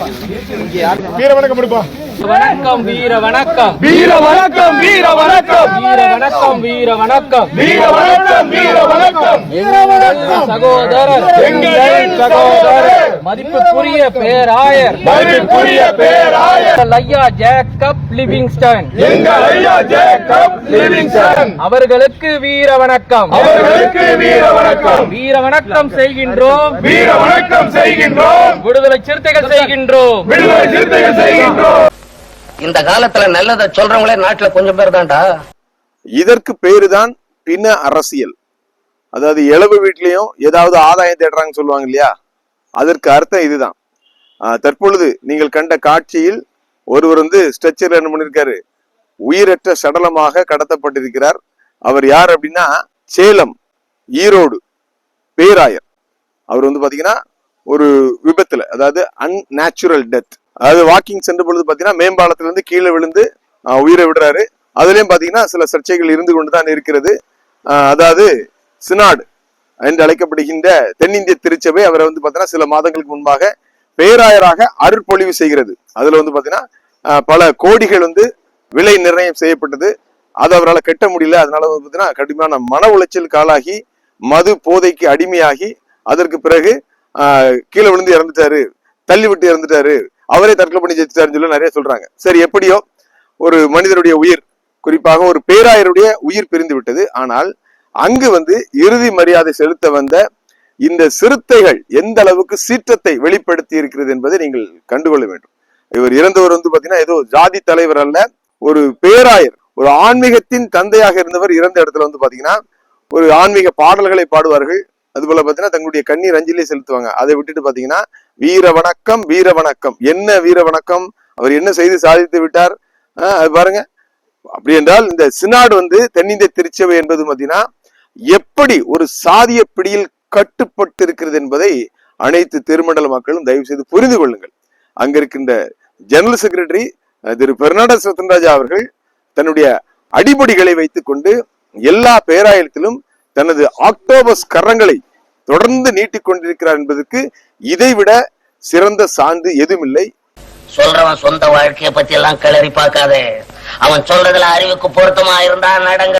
வீர வணக்கம் எடுப்பா. வணக்கம் வீர வணக்கம் வீர வணக்கம் வீர வணக்கம் வீர வணக்கம் வீர வணக்கம் வீர வணக்கம் வீர வணக்கம் எங்கள் சகோதரர் எங்கள் சகோதரர் மதிப்புக்குரிய பேராயர் மதிப்புக்குரிய பேராயர் ஐயா ஜேக்கப் லிவிங்ஸ்டன் எங்கள் ஐயா ஜேக்கப் லிவிங்ஸ்டன் அவர்களுக்கு வீர வணக்கம் அவர்களுக்கு வீர வணக்கம் வீர வணக்கம் செய்கின்றோம் வீர வணக்கம் செய்கின்றோம் விடுதலை சிறுத்தைகள் செய்கின்றோம் விடுதலை சிறுத்தைகள் செய்கின்றோம். இந்த காலத்துல நல்லதை சொல்றவங்களே நாட்டுல கொஞ்சம் பேர் தான்டா. இதற்கு பேருதான் பின்ன அரசியல். அதாவது இளவு வீட்லயும் ஏதாவது ஆதாயம் தேடுறாங்கன்னு சொல்லுவாங்க இல்லையா, அதற்கு அர்த்தம் இதுதான். தற்பொழுது நீங்கள் கண்ட காட்சியில் ஒருவர் ஸ்ட்ரெச்சர்ல என்ன பண்ணிருக்காரு, உயிரற்ற சடலமாக கடத்தப்பட்டிருக்கிறார். அவர் யார் அப்படின்னா சேலம் ஈரோடு பேராயர். அவர் பாத்தீங்கன்னா ஒரு விபத்துல, அதாவது அன்நேச்சுரல் டெத், அதாவது வாக்கிங் சென்ற பொழுது பாத்தீங்கன்னா மேம்பாலத்திலிருந்து கீழே விழுந்து உயிரை விடுறாரு. அதுலயும் பாத்தீங்கன்னா சில சர்ச்சைகள் இருந்து கொண்டுதான் இருக்கிறது. அதாவது சினாடு என்று அழைக்கப்படுகின்ற தென்னிந்திய திருச்சபை அவரை பாத்தீங்கன்னா சில மாதங்களுக்கு முன்பாக பேராயராக அருட்பொழிவு செய்கிறது. அதுல பாத்தீங்கன்னா பல கோடிகள் விலை நிர்ணயம் செய்யப்பட்டது. அது அவரால் கட்ட முடியல. அதனால பாத்தீங்கன்னா கடுமையான மன உளைச்சலுக்கு ஆளாகி மது போதைக்கு அடிமையாகி அதற்கு பிறகு கீழே விழுந்து இறந்துட்டாரு, தள்ளி விட்டு இறந்துட்டாரு, அவரே தற்கொலை பண்ணி ஜெயிச்சிட்டாருன்னு சொல்லி நிறைய சொல்றாங்க. சரி, எப்படியோ ஒரு மனிதனுடைய உயிர், குறிப்பாக ஒரு பேராயருடைய உயிர் பிரிந்து விட்டது. ஆனால் அங்கு இறுதி மரியாதை செலுத்த வந்த இந்த சிறுத்தைகள் எந்த அளவுக்கு சீற்றத்தை வெளிப்படுத்தி இருக்கிறது என்பதை நீங்கள் கண்டுகொள்ள வேண்டும். இவர் இறந்தவர் பாத்தீங்கன்னா ஏதோ ஜாதி தலைவர் அல்ல, ஒரு பேராயர், ஒரு ஆன்மீகத்தின் தந்தையாக இருந்தவர். இறந்த இடத்துல பாத்தீங்கன்னா ஒரு ஆன்மீக பாடல்களை பாடுவார்கள். அதுபோல பாத்தீங்கன்னா தங்களுடைய கண்ணீர் அஞ்சலியை செலுத்துவாங்க. அதை விட்டுட்டு பாத்தீங்கன்னா வீர வணக்கம் வீர வணக்கம். என்ன வீர வணக்கம்? அவர் என்ன செய்து சாதித்து விட்டார்? அது பாருங்க. அப்படி என்றால் இந்த சினாடு தென்னிந்திய திருச்சபை என்பது பாத்தீங்கன்னா எப்படி ஒரு சாதிய பிடியில் கட்டுப்பட்டு இருக்கிறது என்பதை அனைத்து திருமண்டல மக்களும் தயவு செய்து புரிந்து கொள்ளுங்கள். அங்க இருக்கின்ற ஜெனரல் செக்ரட்டரி திரு பெர்னாண்டஸ் ரத்னராஜா அவர்கள் தன்னுடைய அடிப்படைகளை வைத்துக் கொண்டு எல்லா பேராயத்திலும் தனது ஆக்டோபஸ் கரங்களை தொடர்ந்து நீட்டிக் கொண்டிருக்கிறார் என்பதற்கு இதைவிட சிறந்த சான்று எதுவும் இல்லை. சொல்றவன் சொந்த வாழ்க்கையை பத்தி எல்லாம் கிளறி பார்க்காதே. அவன் சொல்றதுல அறிவுக்கு பொருத்தமா இருந்தா நடங்க.